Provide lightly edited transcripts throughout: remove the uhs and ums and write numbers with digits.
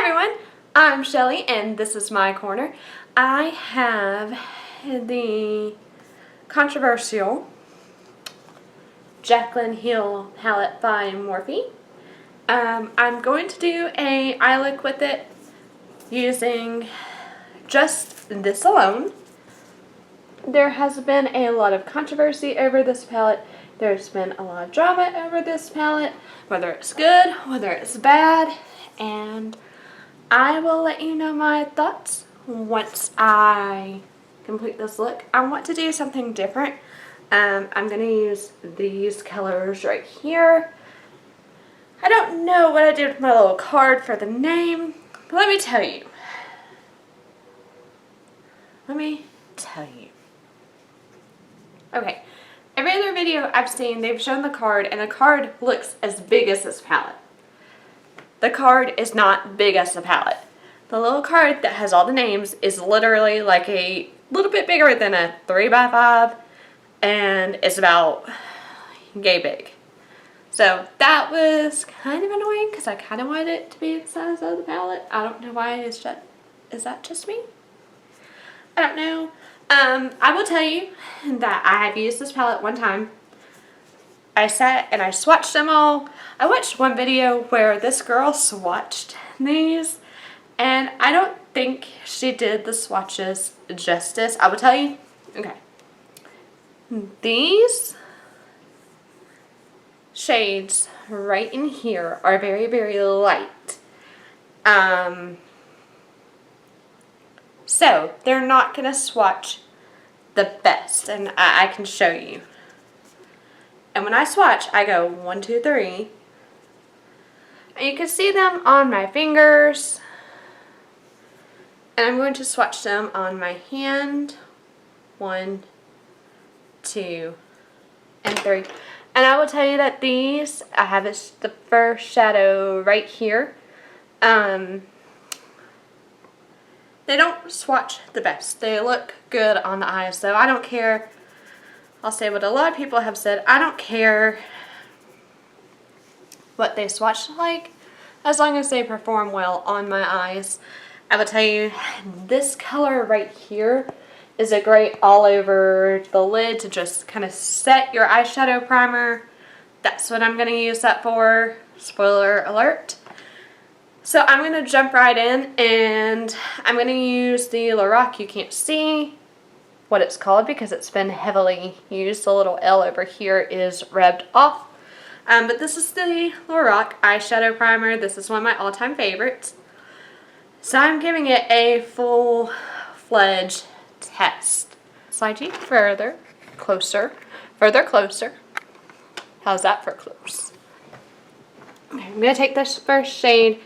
everyone, I'm Shelly and this is my corner. I have the controversial Jaclyn Heel palette by Morphe. I'm going to do a eye look with it using just this alone. There has been a lot of controversy over this palette. There's been a lot of drama over this palette, whether it's good, whether it's bad, and I will let you know my thoughts once I complete this look. I want to do something different. I'm going to use these colors right here. I don't know what I did with my little card for the name, but let me tell you. Okay, every other video I've seen, they've shown the card, and the card looks as big as this palette. The card is not big as the palette. The little card that has all the names is literally like a little bit bigger than a 3x5, and it's about yay big. So that was kind of annoying because I kind of wanted it to be the size of the palette. I don't know why. Is that just me? I don't know. I will tell you that I have used this palette one time. I sat and I swatched them all. I watched one video where this girl swatched these, and I don't think she did the swatches justice. I will tell you. Okay. These shades right in here are very, very light. So they're not going to swatch the best, and I can show you. And when I swatch, I go 1, 2, 3. And you can see them on my fingers. And I'm going to swatch them on my hand. 1, 2, and 3. And I will tell you that these, I have the first shadow right here. They don't swatch the best. They look good on the eyes, so I don't care. I'll say what a lot of people have said. I don't care what they swatch like, as long as they perform well on my eyes. I will tell you, this color right here is a great all over the lid to just kind of set your eyeshadow primer. That's what I'm going to use that for. Spoiler alert. So I'm going to jump right in, and I'm going to use the Lorac. You can't see what it's called because it's been heavily used. The little L over here is rubbed off. But this is the Lorac eyeshadow primer. This is one of my all-time favorites. So I'm giving it a full-fledged test. Slide you further, closer. How's that for close? Okay, I'm going to take this first shade,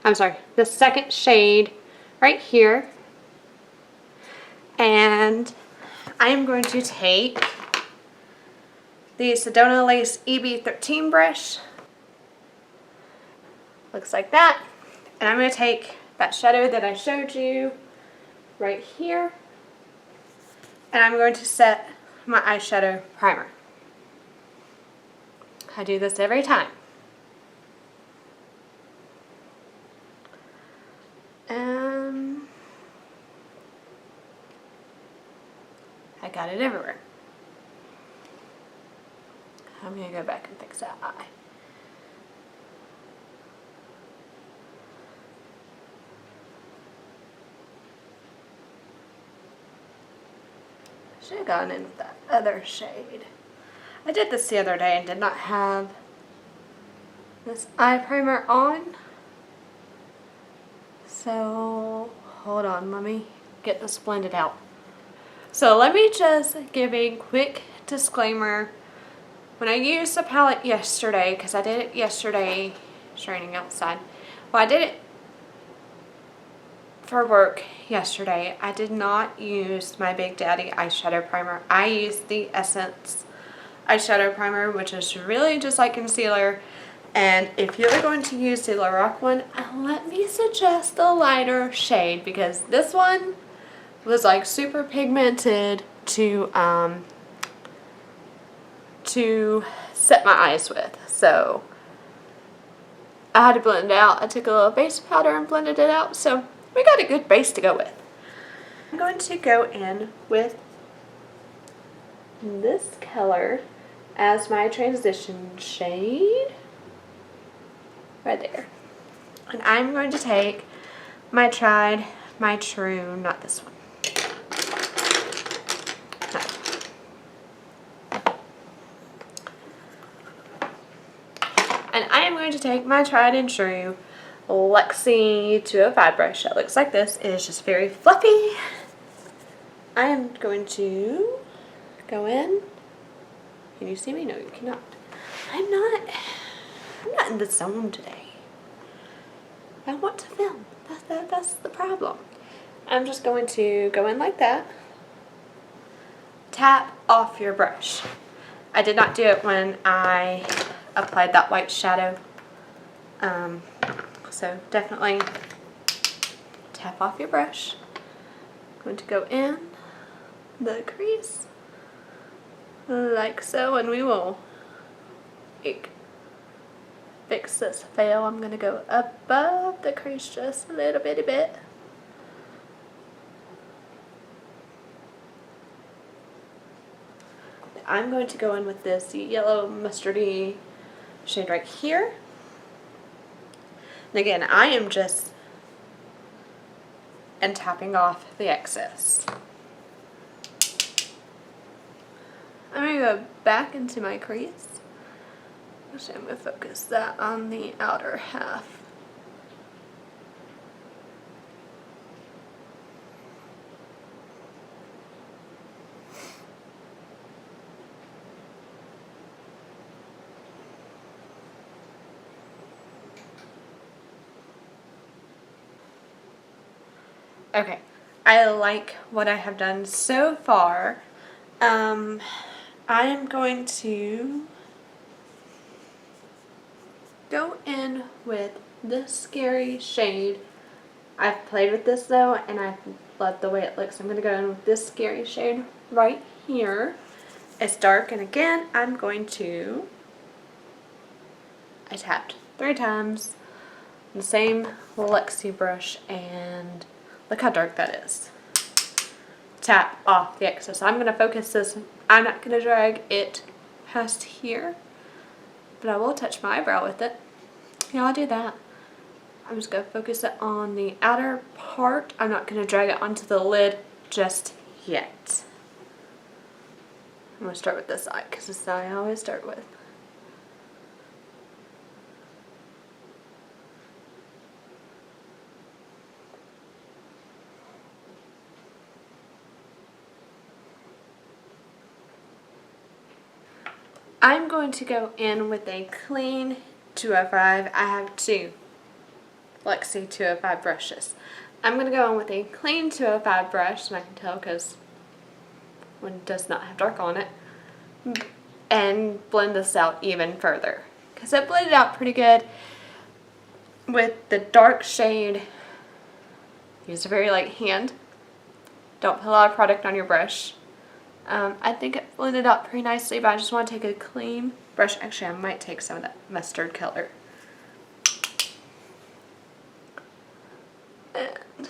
the second shade right here, and I am going to take the Sedona Lace EB13 brush. Looks like that. And I'm going to take that shadow that I showed you right here, and I'm going to set my eyeshadow primer. I do this every time. I got it everywhere. I'm going to go back and fix that eye. Should have gone in with that other shade. I did this the other day and did not have this eye primer on. So, hold on, let me get this blended out. So let me just give a quick disclaimer. When I used the palette yesterday, because I did it yesterday, it's raining outside. Well, I did it for work yesterday. I did not use my Big Daddy eyeshadow primer. I used the Essence eyeshadow primer, which is really just like concealer. And if you're going to use the Lorac one, let me suggest the lighter shade, because this one was like super pigmented to set my eyes with. So I had to blend it out. I took a little base powder and blended it out, so we got a good base to go with. I'm going to go in with this color as my transition shade right there. And I'm going to take my tried, my true, not this one. And I am going to take my tried and true Lexi 205 brush that looks like this. It is just very fluffy. I am going to go in. Can you see me? No, you cannot. I'm not in the zone today. I want to film. That's the problem. I'm just going to go in like that. Tap off your brush. I did not do it when I applied that white shadow. So definitely tap off your brush. I'm going to go in the crease like so, and we will fix this fail. I'm going to go above the crease just a little bitty bit. I'm going to go in with this yellow mustardy shade right here. And again, I am just tapping off the excess. I'm going to go back into my crease. Actually, I'm going to focus that on the outer half. Okay, I like what I have done so far. I am going to go in with this scary shade. I've played with this though, and I love the way it looks. I'm going to go in with this scary shade right here. It's dark, and again, I'm going to, I tapped 3 times the same Lexi brush, and look how dark that is. Tap off the excess. I'm going to focus this. I'm not going to drag it past here, but I will touch my eyebrow with it. Yeah, I'll do that. I'm just going to focus it on the outer part. I'm not going to drag it onto the lid just yet. I'm going to start with this eye because this eye I always start with. I'm going to go in with a clean 205. I have 2 Lexi 205 brushes. I'm going to go in with a clean 205 brush, and I can tell because one does not have dark on it, and blend this out even further. Because I blended out pretty good with the dark shade. Use a very light hand. Don't put a lot of product on your brush. I think it blended out pretty nicely, but I just want to take a clean brush. Actually, I might take some of that mustard color. And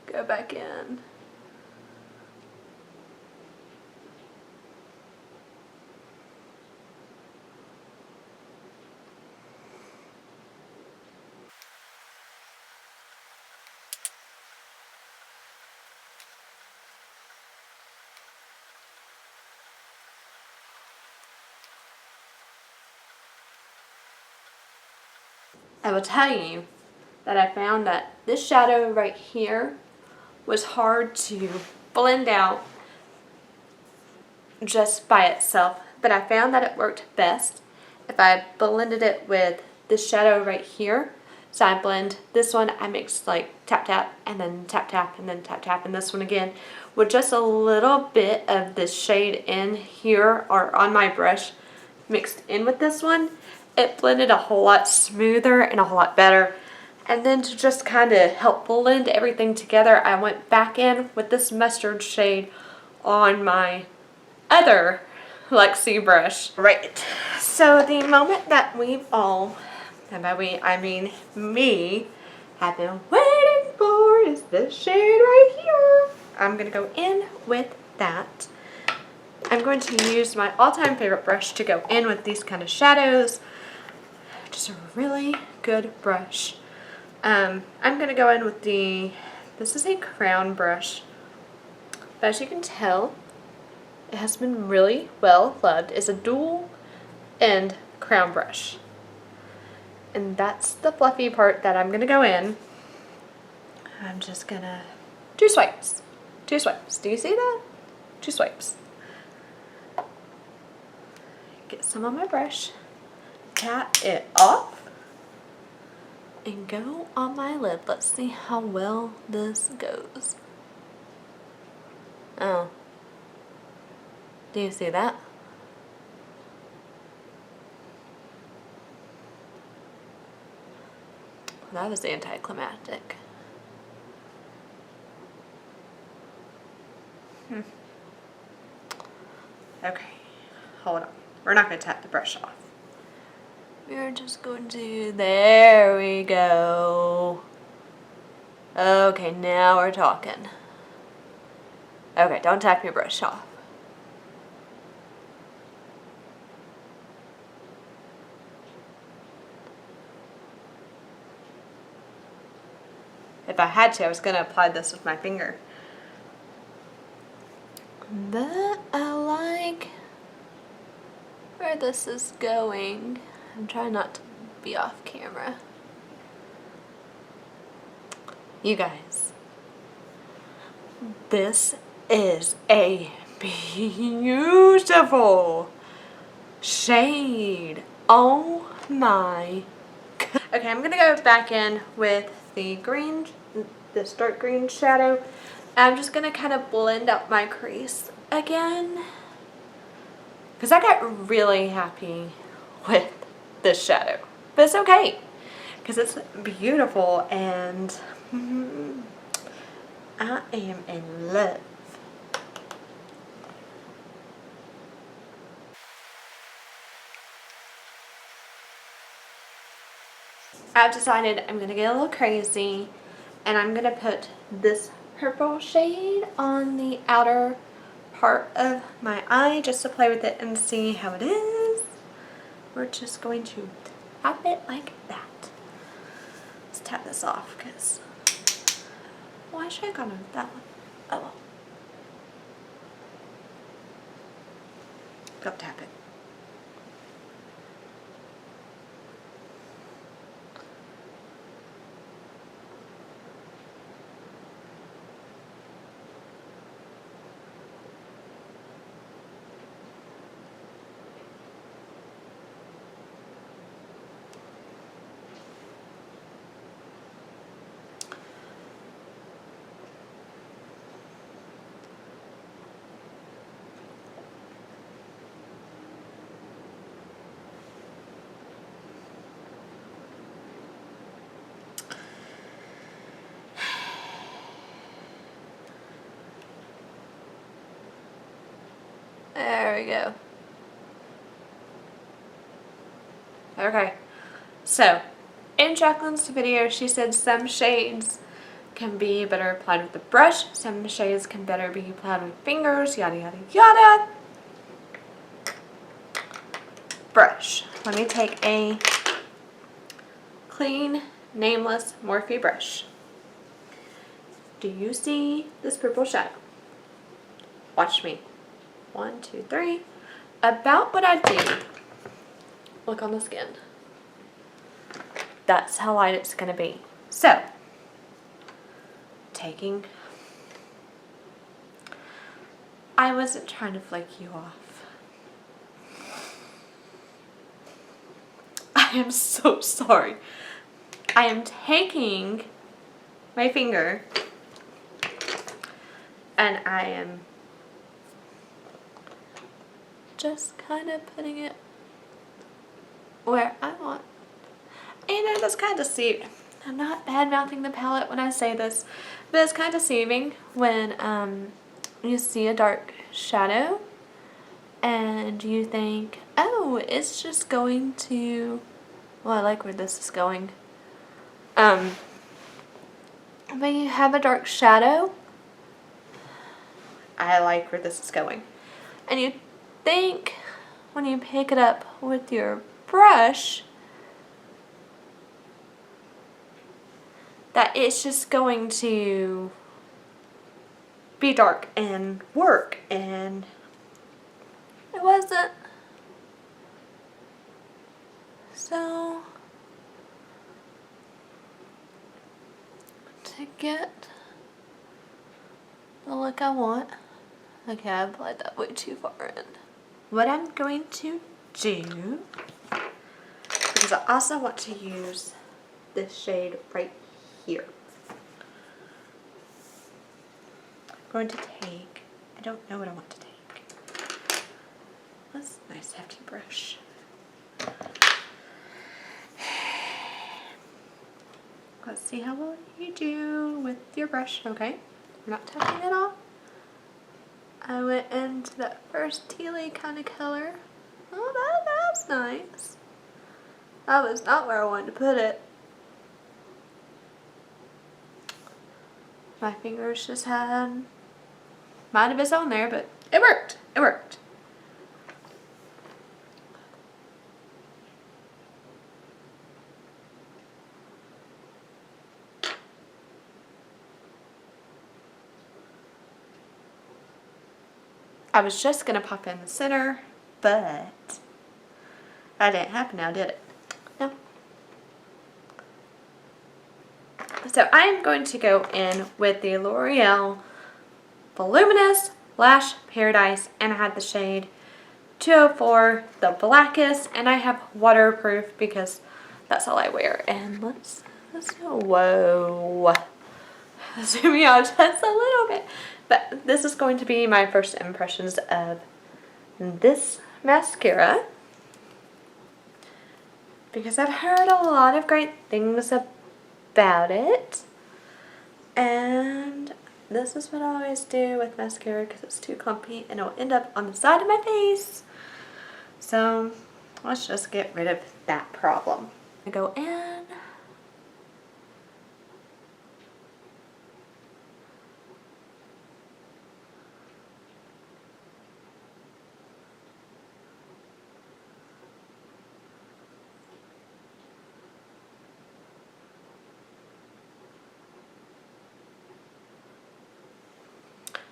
go back in. I will tell you that I found that this shadow right here was hard to blend out just by itself, but I found that it worked best if I blended it with this shadow right here. So I blend this one, I mix like tap tap and then tap tap and then tap tap, and this one again with just a little bit of this shade in here or on my brush mixed in with this one. It blended a whole lot smoother and a whole lot better. And then to just kind of help blend everything together, I went back in with this mustard shade on my other Lexi brush. Right. So the moment that we've all and by we I mean me, have been waiting for is this shade right here. I'm going to go in with that. I'm going to use my all-time favorite brush to go in with these kind of shadows. Just a really good brush. I'm going to go in with this is a crown brush. But as you can tell, it has been really well loved. It's a dual end crown brush. And that's the fluffy part that I'm going to go in. I'm just going to, 2 swipes. 2 swipes. Do you see that? 2 swipes. Get some on my brush, tap it off, and go on my lid. Let's see how well this goes. Oh. Do you see that? That was anticlimactic. Okay, hold on. We're not going to tap the brush off. We're just going to, there we go. Okay, now we're talking. Okay, don't tap your brush off. If I had to, I was going to apply this with my finger. But I like where this is going. I'm trying not to be off camera. You guys, this is a beautiful shade. Oh my god. Okay, I'm gonna go back in with the green, this dark green shadow. I'm just gonna kind of blend up my crease again, because I got really happy with this shadow. But it's okay, because it's beautiful and I am in love. I've decided I'm gonna get a little crazy and I'm gonna put this purple shade on the outer part of my eye just to play with it and see how it is. We're just going to tap it like that. Let's tap this off, because why should I have gone with that one? Oh well. Go tap it. There we go. Okay, so in Jaclyn's video, she said some shades can be better applied with the brush, some shades can better be applied with fingers, yada yada yada. Brush. Let me take a clean, nameless Morphe brush. Do you see this purple shadow? Watch me. 1, 2, 3. About what I do. Look on the skin. That's how light it's going to be. So, taking... I wasn't trying to flake you off. I am so sorry. I am taking my finger and I am just kind of putting it where I want. And you know, that's kind of deceiving. I'm not bad-mouthing the palette when I say this, but it's kind of deceiving when you see a dark shadow and you think, oh, it's just going to, Well, I like where this is going. When you have a dark shadow, I like where this is going. And you think when you pick it up with your brush that it's just going to be dark and work, and it wasn't. So to get the look I want, okay, I applied that way too far in. What I'm going to do, because I also want to use this shade right here. I'm going to take, I don't know what I want to take. That's a nice hefty brush. Let's see how well you do with your brush, okay? We're not touching it off. I went into that first tealy kind of color. Oh, that's nice. That was not where I wanted to put it. My fingers just had might have been on there, but it worked. It worked. I was just gonna pop in the center, but that didn't happen now, did it? No. So I'm going to go in with the L'Oreal Voluminous Lash Paradise, and I had the shade 204, the blackest, and I have waterproof because that's all I wear. And let's whoa, zoom me out just a little bit. But this is going to be my first impressions of this mascara, because I've heard a lot of great things about it, and this is what I always do with mascara because it's too clumpy and it'll end up on the side of my face. So let's just get rid of that problem. I go in.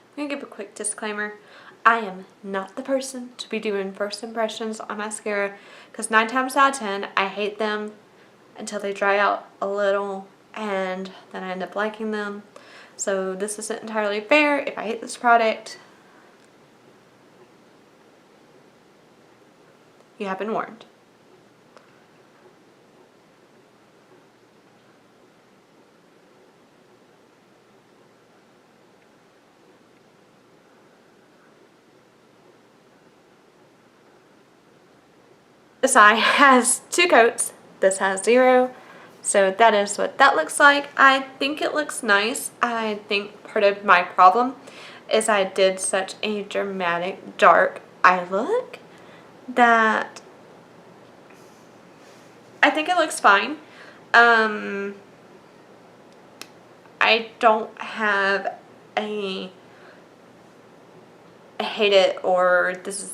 I'm going to give a quick disclaimer. I am not the person to be doing first impressions on mascara, because 9 times out of 10 I hate them until they dry out a little and then I end up liking them. So this isn't entirely fair. If I hate this product, you have been warned. This eye has 2 coats, this has 0, so that is what that looks like. I think it looks nice. I think part of my problem is I did such a dramatic dark eye look that I think it looks fine. I don't have a hate it or this is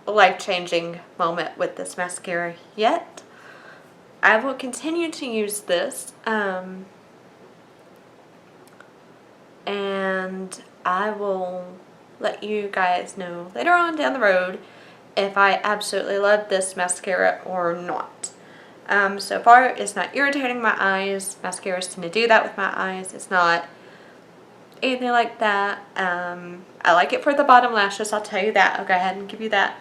life-changing moment with this mascara yet. I will continue to use this, and I will let you guys know later on down the road if I absolutely love this mascara or not. So far it's not irritating my eyes. Mascaras tend to do that with my eyes. It's not anything like that. I like it for the bottom lashes, I'll tell you that. I'll go ahead and give you that.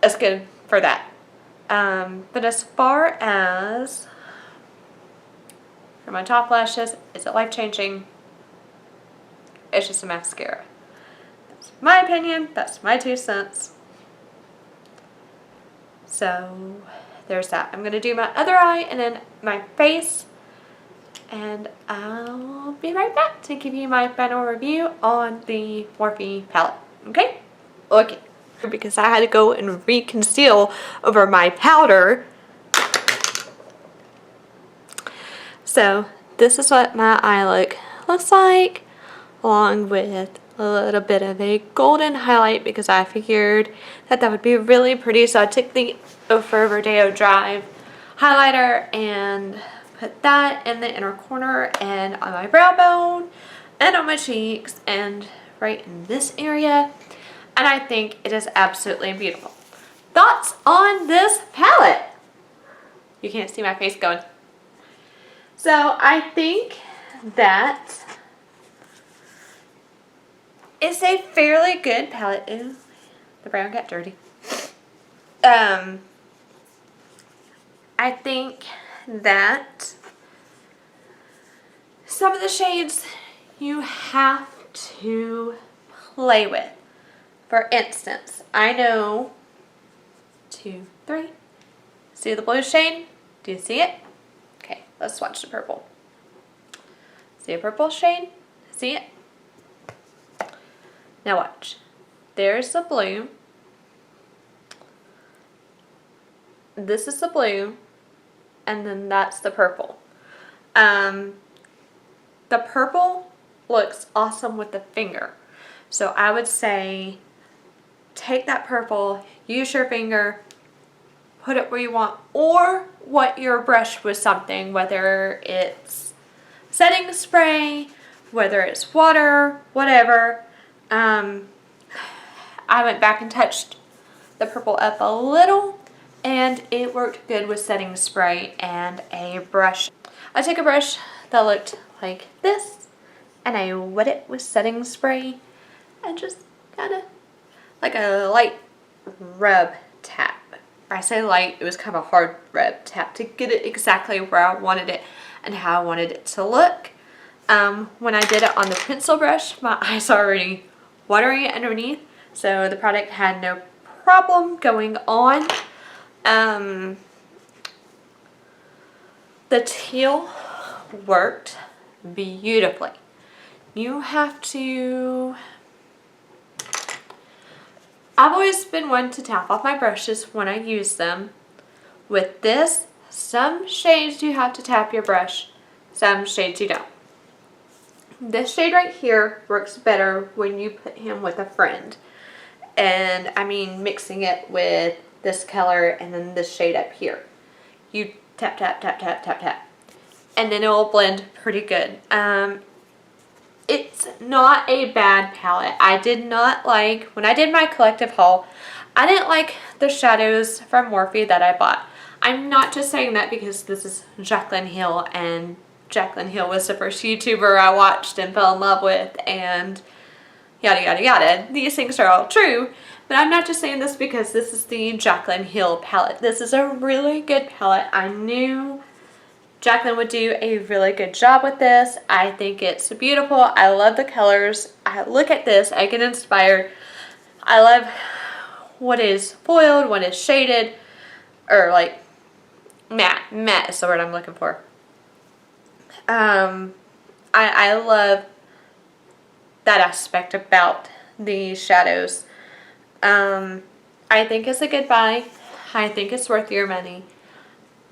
It's good for that. But as far as for my top lashes, is it life-changing? It's just a mascara. That's my opinion. That's my 2 cents. So there's that. I'm going to do my other eye and then my face. And I'll be right back to give you my final review on the Morphe palette. Okay? Okay. because I had to go and re-conceal over my powder. So this is what my eye look looks like, along with a little bit of a golden highlight because I figured that that would be really pretty. So I took the Ofra Rodeo Drive highlighter and put that in the inner corner and on my brow bone and on my cheeks and right in this area. And I think it is absolutely beautiful. Thoughts on this palette? You can't see my face going. So I think that it's a fairly good palette. Ooh, the brown got dirty. I think that some of the shades you have to play with. For instance, I know 2, 3. See the blue shade? Do you see it? Okay, let's swatch the purple. See a purple shade? See it? Now watch. There's the blue. This is the blue. And then that's the purple. The purple looks awesome with the finger. So I would say take that purple, use your finger, put it where you want, or wet your brush with something, whether it's setting spray, whether it's water, whatever. I went back and touched the purple up a little, and it worked good with setting spray and a brush. I took a brush that looked like this, and I wet it with setting spray, and just kind of like a light rub tap. I say light, it was kind of a hard rub tap to get it exactly where I wanted it and how I wanted it to look. When I did it on the pencil brush, my eyes are already watering underneath, so the product had no problem going on. The teal worked beautifully. You have to... I've always been one to tap off my brushes when I use them. With this, some shades you have to tap your brush, some shades you don't. This shade right here works better when you put him with a friend. And I mean mixing it with this color and then this shade up here. You tap, tap, tap, tap, tap, tap. And then it will blend pretty good. It's not a bad palette. I did not like, when I did my collective haul, I didn't like the shadows from Morphe that I bought. I'm not just saying that because this is Jaclyn Hill, and Jaclyn Hill was the first YouTuber I watched and fell in love with, and yada yada yada. These things are all true, but I'm not just saying this because this is the Jaclyn Hill palette. This is a really good palette. I knew Jaclyn would do a really good job with this. I think it's beautiful. I love the colors. I look at this, I get inspired. I love what is foiled, what is shaded, or like matte. Matte is the word I'm looking for. I love that aspect about the shadows. I think it's a good buy. I think it's worth your money.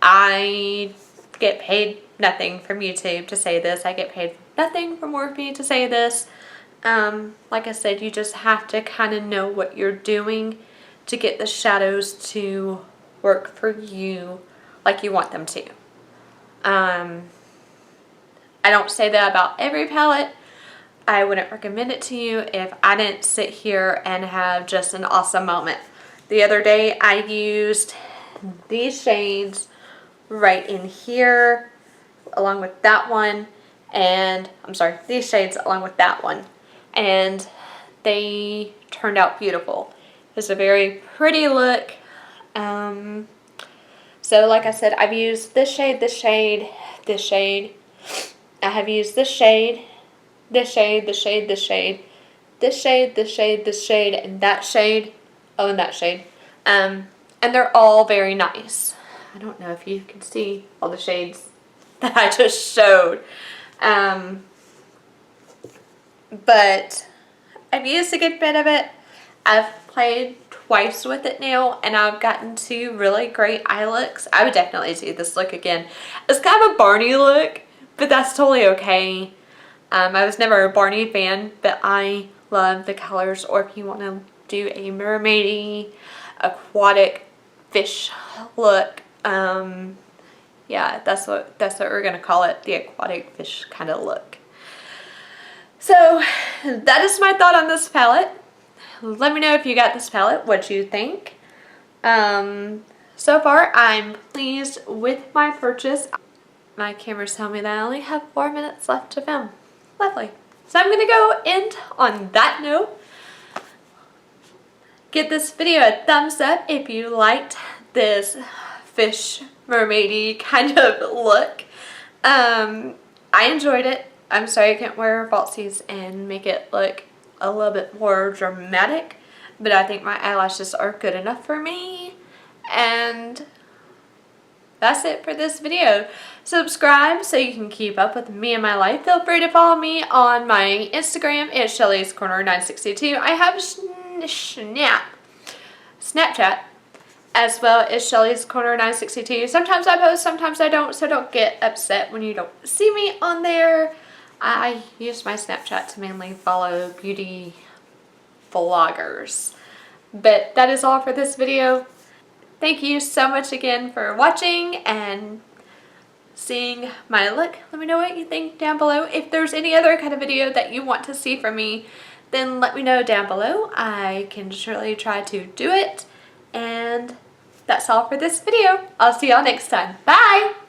I get paid nothing from YouTube to say this. I get paid nothing from Morphe to say this. Like I said, you just have to kind of know what you're doing to get the shadows to work for you like you want them to. I don't say that about every palette. I wouldn't recommend it to you if I didn't sit here and have just an awesome moment. The other day I used these shades right in here along with that one, and I'm sorry, these shades along with that one, and they turned out beautiful. It's a very pretty look. So like I said, I've used this shade, this shade, this shade. I have used this shade, this shade, this shade, this shade, this shade, this shade, this shade, and that shade. Oh, and that shade. And they're all very nice. I don't know if you can see all the shades that I just showed. But I've used a good bit of it. I've played twice with it now, and I've gotten 2 really great eye looks. I would definitely do this look again. It's kind of a Barney look, but that's totally okay. I was never a Barney fan, but I love the colors. Or if you want to do a mermaidy, aquatic fish look, yeah, that's what we're gonna call it, the aquatic fish kind of look. So that is my thought on this palette. Let me know if you got this palette, what you think. So far, I'm pleased with my purchase. My camera's telling me that I only have 4 minutes left to film. Lovely. So I'm gonna go end on that note. Give this video a thumbs up if you liked this fish mermaidy kind of look. I enjoyed it. I'm sorry I can't wear falsies and make it look a little bit more dramatic, but I think my eyelashes are good enough for me. And that's it for this video. Subscribe so you can keep up with me and my life. Feel free to follow me on my Instagram at Shellys Corner 962. I have Snapchat as well as Shellys Corner 962. Sometimes I post, sometimes I don't, so don't get upset when you don't see me on there. I use my Snapchat to mainly follow beauty vloggers. But that is all for this video. Thank you so much again for watching and seeing my look. Let me know what you think down below. If there's any other kind of video that you want to see from me, then let me know down below. I can surely try to do it. And that's all for this video. I'll see y'all next time. Bye!